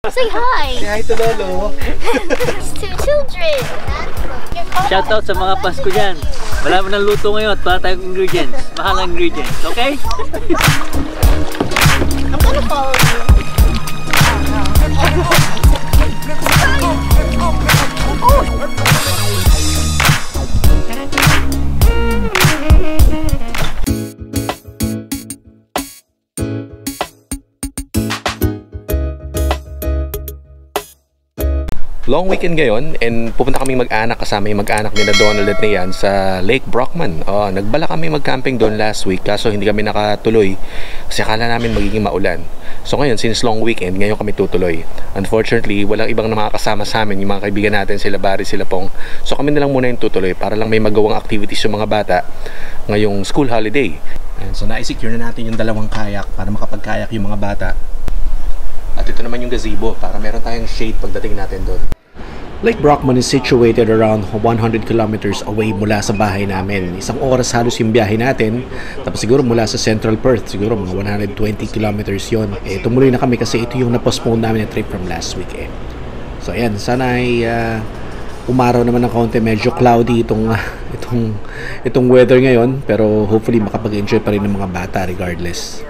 Say hi! Say hi to Lolo! It's two children! Shoutout sa mga Pasko dyan. Wala mo ng luto ngayon at wala tayong ingredients. Mahal ang ingredients, okay? I'm gonna follow you. Long weekend ngayon and pupunta kami mag-anak kasama yung mag-anak nila Donald at Nian sa Lake Brockman. Nagbala kami mag-camping doon last week kaso hindi kami nakatuloy kasi akala namin magiging maulan. So ngayon, since long weekend, ngayon kami tutuloy. Unfortunately, walang ibang na makakasama sa amin, yung mga kaibigan natin, sila Barry, sila Pong. So kami na lang muna yung tutuloy para lang may magawang activities yung mga bata ngayong school holiday. And so na-secure na natin yung dalawang kayak para makapag-kayak yung mga bata. At ito naman yung gazebo para meron tayong shade pagdating natin doon. Lake Brockman is situated around 100 kilometers away mula sa bahay namin. Isang oras halos yung biyahe natin. Tapos siguro mula sa Central Perth, siguro mga 120 kilometers yon. Tumuloy na kami kasi ito yung na-postpone namin na trip from last week. So ayan, sana ay umaraw naman ng kaunti. Medyo cloudy itong weather ngayon. Pero hopefully makapag-enjoy pa rin ng mga bata regardless.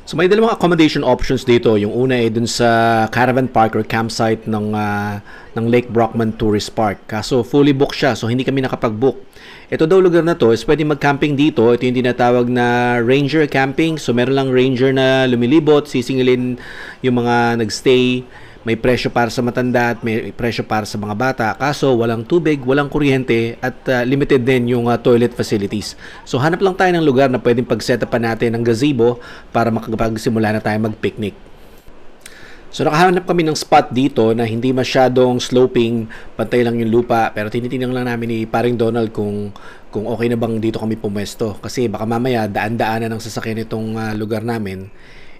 So may dalawang accommodation options dito. Yung una ay dun sa caravan park or campsite ng Lake Brockman Tourist Park. Kaso fully booked siya, so hindi kami nakapag-book. Ito daw lugar na to is pwede mag-camping dito. Ito yung tinatawag na ranger camping. So meron lang ranger na lumilibot, sisingilin yung mga nagstay. May presyo para sa matanda at may presyo para sa mga bata. Kaso walang tubig, walang kuryente at limited din yung toilet facilities. So hanap lang tayo ng lugar na pwedeng pag-setupan natin ng gazebo para makapagsimula na tayo mag-picnic. So nakahanap kami ng spot dito na hindi masyadong sloping, pantay lang yung lupa. Pero tinitingnan lang namin ni paring Donald kung okay na bang dito kami pumwesto. Kasi baka mamaya daan-daanan ng sasakyan itong lugar namin.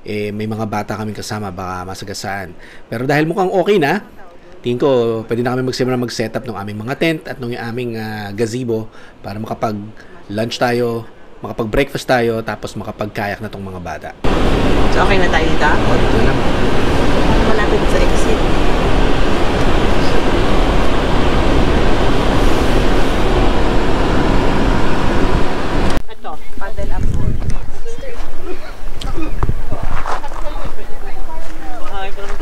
May mga bata kaming kasama, baka masagasaan. Pero dahil mukhang okay na, tingin ko pwede na kami magsimula mag-setup ng aming mga tent at ng aming gazebo para makapag-lunch tayo, makapag-breakfast tayo, tapos makapag-kayak na tong mga bata. So okay na tayo dito? O, dito lang. Malapit sa exit. Ito, paddle up.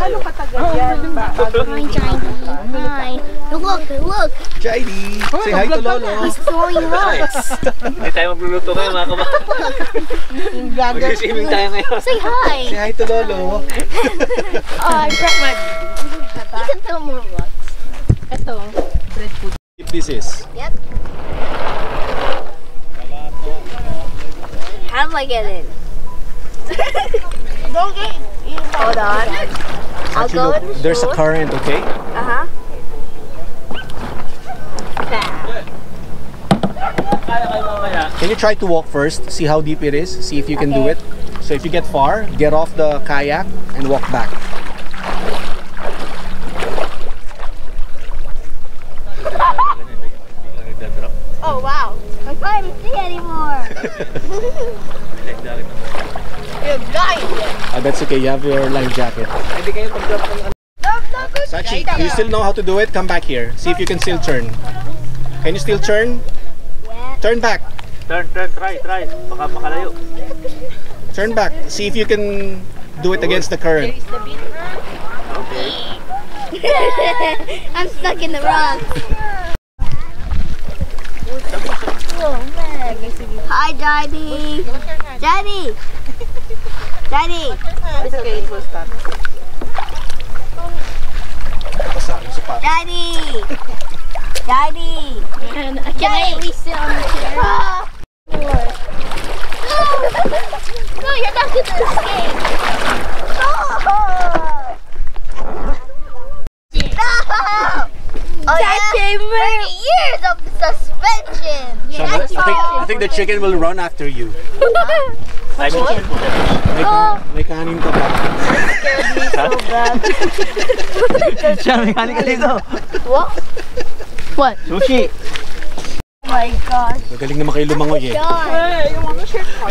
Ano katagal yan? Hi, Johnny. Hi. Look. Chidi! Say hi to Lolo! He's throwing rocks. Hindi tayo magluluto kayo mga kabataan. Mag-swimming tayo ngayon. Say hi. Say hi to Lolo! I brought my... You can throw more rocks. Ito, bread food. If this is... Yep. How do I get in? Don't get in. Hold on. I'll go in the There's a current, okay? Uh-huh. Can you try to walk first? See how deep it is? See if you can do it? So if you get far, get off the kayak and walk back. Oh wow! I can't even see anymore. You're blind. That's okay. You have your life jacket. Sachi, do you still know how to do it? Come back here. See if you can still turn. Can you still turn? Yeah. Turn back. Try. Baka makalayo. Turn back. See if you can do it against the current. I'm stuck in the rocks. Oh man. Hi, Daddy. Daddy. Daddy. It's okay, it will stop. Daddy. Daddy. Can I at least sit on the chair? No, you're not going to escape. Oh, yeah. 30 years of suspension. I think the chicken will run after you. May kanin ka ba? Siya, may kanin ka dito. What? What? Sushi. Oh my gosh. Magaling naman kayo lumangoy eh. John.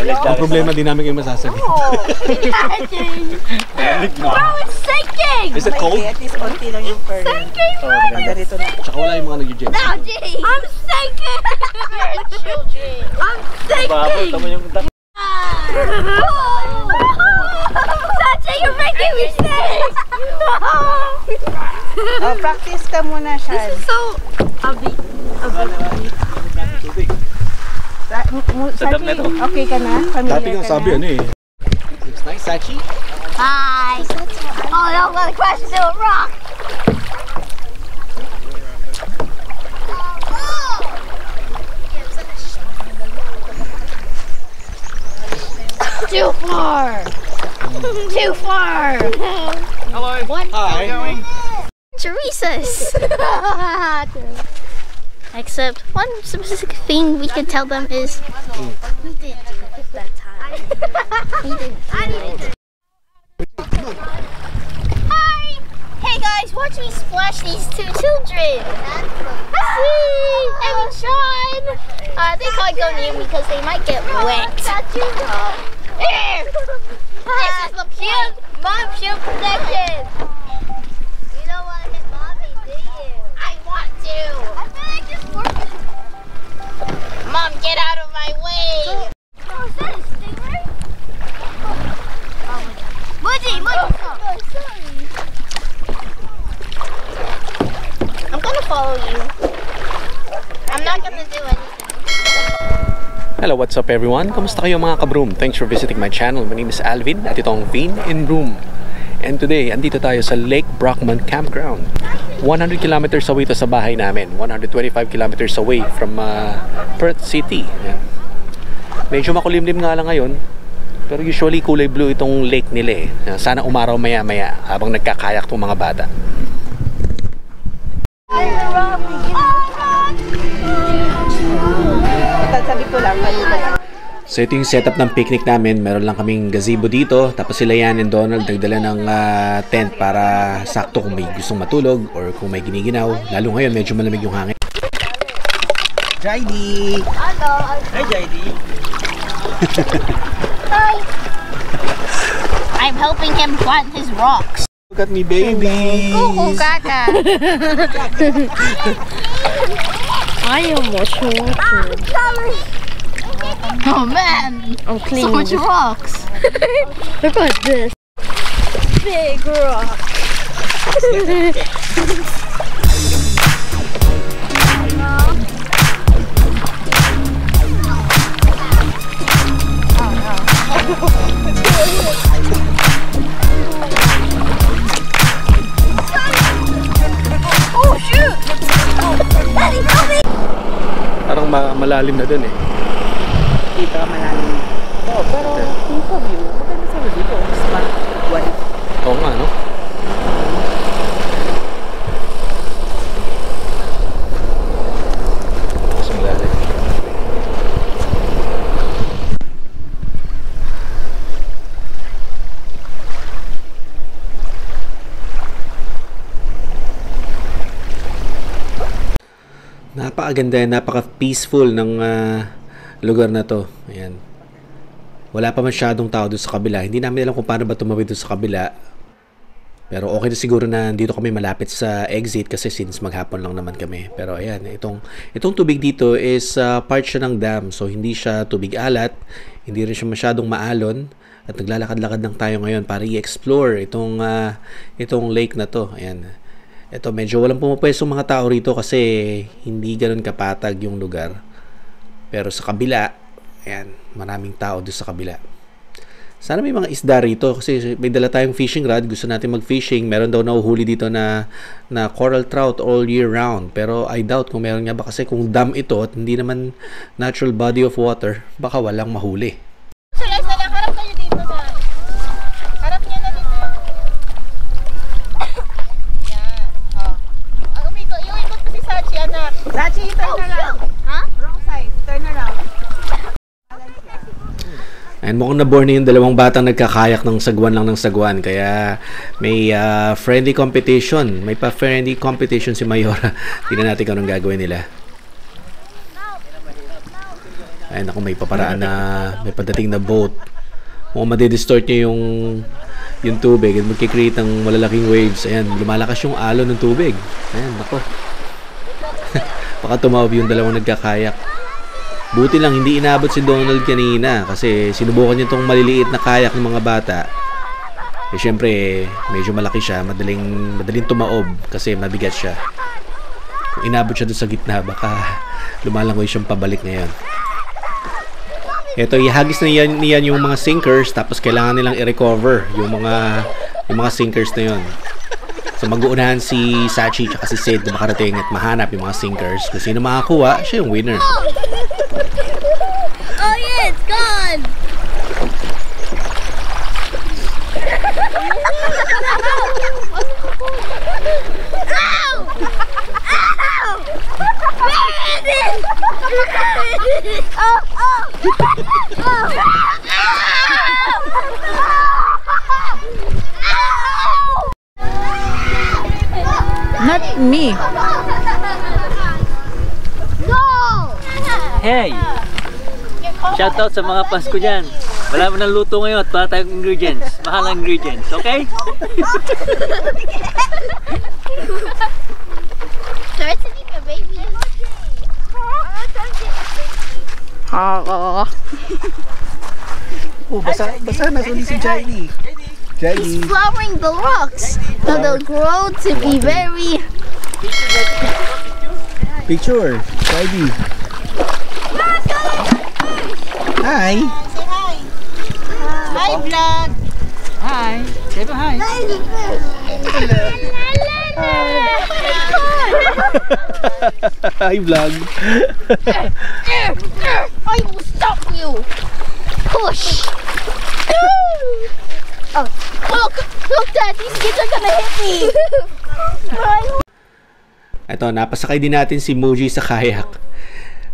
Ang problema din namin kayo masasabi. Oh, imagine. Bro, it's sinking. Is it cold? Okay, at least konti lang yung current. Sinking, bro. Ganito na. Tsaka wala yung mga nag-gym. Now, Jay. I'm sinking. You're children. I'm sinking. Tama yung Sacha, you're making me sick. Oh, practice ka muna, Shad. So, Sachi, okay ka na? Familiar Dati nga ka sabi na? ano eh. Looks nice, Sachi. hi. Oh, no, I'm gonna crash into a rock. Too far. Too far. Hello. What? Hi. Teresa's. Except one specific thing we could tell them is we didn't do it that time. We didn't do it. Hi! Hey guys, watch me splash these two children. See? And Sean. They can't go near me because they might get wet. Here! This is the shield. Mom, shield protection. You don't want to hit mommy, do you? I want to. I feel like this works. Mom, get out of my way. Oh, is that a stingray? Oh my god. Muji, oh, sorry. I'm gonna follow you. I'm not gonna do anything. Hello, what's up everyone? Kamusta kayo mga kabroom? Thanks for visiting my channel. My name is Alvin at ito ang Vin in Broom. And today, andito tayo sa Lake Brockman Campground. 100 kilometers away to sa bahay namin. 125 kilometers away from Perth City. Yan. Medyo makulimlim nga lang ngayon. Pero usually kulay blue itong lake nila eh. Sana umaraw maya-maya habang nagkakayak tong mga bata. Sabi ko lang, So ito yung setup ng picnic namin. Meron lang kaming gazebo dito. Tapos sila Yan and Donald nagdala ng tent para sakto kung may gustong matulog or kung may giniginaw. Lalo ngayon medyo malamig yung hangin. Jaidi! Hello. Hi, Jaidi. Hi. I'm helping him plant his rocks. Look at me, baby! Cuckoo caca. ayaw mo, sure. Oh man, Ang clean. so much rocks. Look at this. Big rock. Oh shoot! Daddy, help me! Parang malalim na dun eh. Dito, malalim. Oh, pero yung sa view, maganda sa dito. Smart one. Oo nga, no? Mas malalim. Napakaganda, napaka-peaceful ng lugar na to. Ayan. Wala pa masyadong tao doon sa kabila. Hindi namin alam kung paano ba tumawid doon sa kabila. Pero okay na siguro na dito kami malapit sa exit kasi since maghapon lang naman kami. Pero ayan, itong tubig dito is part siya ng dam. So hindi siya tubig alat, hindi rin siya masyadong maalon. At naglalakad-lakad lang tayo ngayon para i-explore itong lake na to. Ayan. Ito medyo walang pumapwestong mga tao rito kasi hindi ganoon kapatag yung lugar. Pero sa kabila, ayan, maraming tao doon sa kabila. Sana may mga isda rito kasi may dala tayong fishing rod. Gusto natin mag-fishing. Meron daw nahuhuli dito na coral trout all year round. Pero I doubt kung meron nga ba kasi kung dam ito at hindi naman natural body of water, baka walang mahuli. Sala, harap kayo dito na. Harap niya na dito. Yan. Oh. Ang umikot, yung ikot ko si Sachi, anak. Sachi, turn around. Ha? Wrong side, turn around. And mukhang na-born na yung dalawang batang nagkakayak ng sagwan lang ng sagwan. Kaya may friendly competition. May pa-friendly competition si Mayora. Tingnan natin kung anong gagawin nila. Ayun ako, may paparaan na may padating na boat. Mukhang madidistort niya yung tubig at magkikreate ng malalaking waves. Ayan, lumalakas yung alon ng tubig. Ayan, ako. Baka tumawag yung dalawang nagkakayak. Buti lang hindi inabot si Donald kanina kasi sinubukan niya itong maliliit na kayak ng mga bata. Eh syempre, medyo malaki siya, madaling tumaob kasi mabigat siya. Kung inabot siya doon sa gitna, baka lumalangoy siyang pabalik ngayon. Ito, ihagis na niyan yung mga sinkers tapos kailangan nilang i-recover yung mga sinkers na yon. So mag-uunahan si Sachi at si Sid na makarating at mahanap yung mga sinkers. Kung sino makakuha, siya yung winner. Oh yeah, it's gone! Ow! Ow! Where is it? Oh, oh! Oh! Not me. Go! Hey! Shoutout sa mga fans ko dyan. Wala mo ng luto ngayon at wala tayong ingredients. Mahal ang ingredients, okay? Start to eat the baby. Oh, basa na suli si Jaili. He's flowering the rocks. So they'll grow to be very... Picture, Jaili. Hi. Say hi. Hi, vlog. Hi. Say hi. Hi, vlog. I will stop you. Push. Oh, look, Dad. These kids are gonna hit me. Ito, napasakay din natin si Muji sa kayak.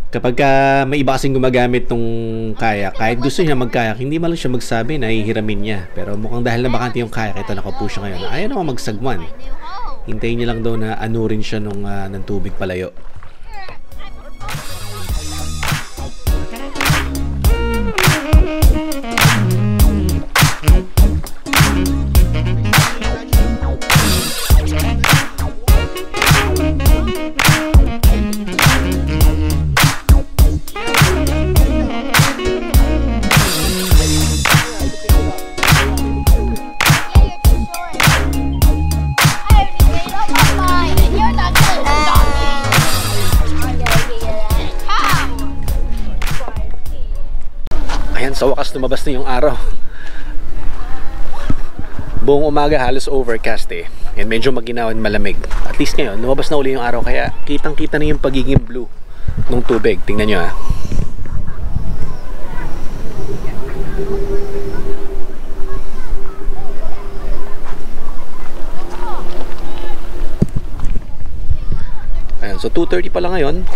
Kapag may iba kasing gumagamit ng kayak, kahit gusto niya magkayak, hindi man lang siya magsabi na ihiramin niya. Pero mukhang dahil na bakante yung kayak, ito nakapo siya ngayon. Ayaw naman magsagwan. Hintayin niya lang daw na anurin siya ng tubig palayo. Sa wakas lumabas na yung araw. Buong umaga halos overcast eh. And medyo maginaw at malamig. At least ngayon, lumabas na uli yung araw kaya kitang-kita na yung pagiging blue ng tubig. Tingnan nyo ha. Ayan, so 2:30 pa lang ngayon.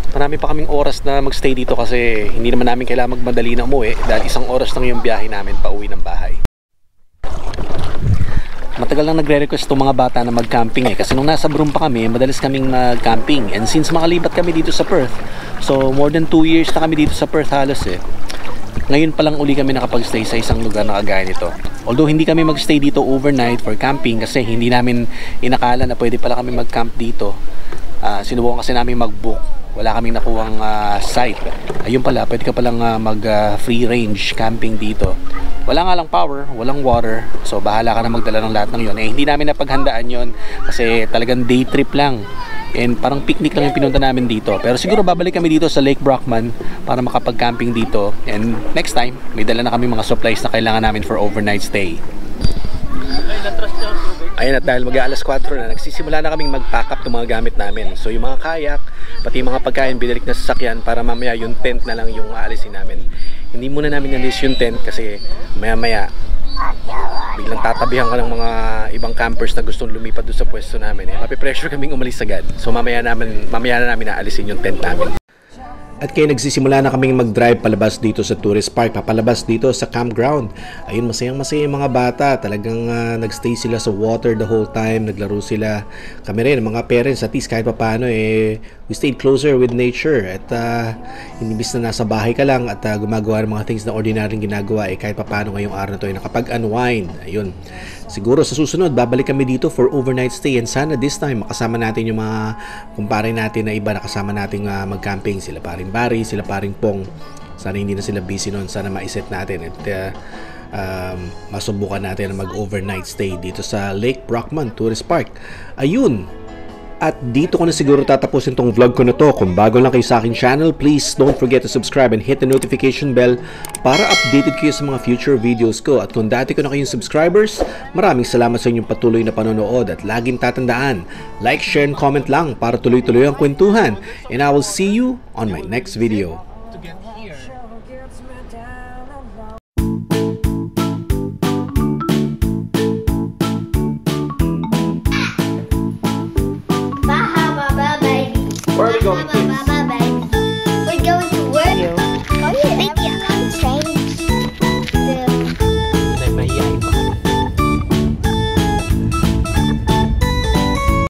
Marami pa kaming oras na magstay dito kasi hindi naman namin kailangan magmadali na umuwi dahil 1 oras lang yung biyahe namin pa uwi ng bahay. Matagal lang nagre-request itong mga bata na mag-camping eh kasi nung nasa Broome pa kami, madalas kaming mag-camping and since makalipat kami dito sa Perth, so more than 2 years na kami dito sa Perth halos eh. Ngayon pa lang uli kami nakapag-stay sa isang lugar na kagaya nito. Although hindi kami mag-stay dito overnight for camping kasi hindi namin inakala na pwede pala kami mag-camp dito. Sinubukan kasi namin mag-book. Wala kaming nakuhang site. Ayun pala, pwede ka palang mag-free range camping dito. Wala nga lang power, walang water. So bahala ka na magdala ng lahat ng yon. Hindi namin napaghandaan yon kasi talagang day trip lang. And parang picnic lang yung pinunta namin dito. Pero siguro babalik kami dito sa Lake Brockman para makapag-camping dito. And next time, may dala na kami mga supplies na kailangan namin for overnight stay. Ayun, at dahil mag-aalas 4 na, nagsisimula na kaming mag-pack up ng mga gamit namin. So yung mga kayak, pati yung mga pagkain, binalik na sasakyan para mamaya yung tent na lang yung aalisin namin. Hindi muna namin nalis yung tent kasi maya-maya biglang tatabihan ka ng mga ibang campers na gustong lumipat doon sa pwesto namin. Mapipressure kaming umalis agad. So mamaya na namin naalisin yung tent namin. At kaya nagsisimula na kaming mag-drive palabas dito sa tourist park, papalabas dito sa campground. Ayun, masayang-masaya yung mga bata. Talagang nagstay sila sa water the whole time, naglaro sila. Kami rin, mga parents, at least kahit paano, we stayed closer with nature. At imbis na nasa bahay ka lang at gumagawa ng mga things na ordinaryong ginagawa, kahit paano ngayong araw na to ay nakapag-unwind. Ayun. Siguro sa susunod, babalik kami dito for overnight stay, and sana this time makasama natin yung mga kumpare natin na iba na kasama natin mag-camping. Sila paring Barry, sila paring Pong. Sana hindi na sila busy noon. Sana ma-set natin at masubukan natin na mag-overnight stay dito sa Lake Brockman Tourist Park. Ayun. At dito ko na siguro tatapusin tong vlog ko na to. Kung bago lang kayo sa aking channel, please don't forget to subscribe and hit the notification bell para updated kayo sa mga future videos ko. At kung dati ko na kayong subscribers, maraming salamat sa inyong patuloy na panonood. At laging tatandaan, like, share, and comment lang para tuloy-tuloy ang kwentuhan. And I will see you on my next video. Bahama, baby. Where are we going, kids?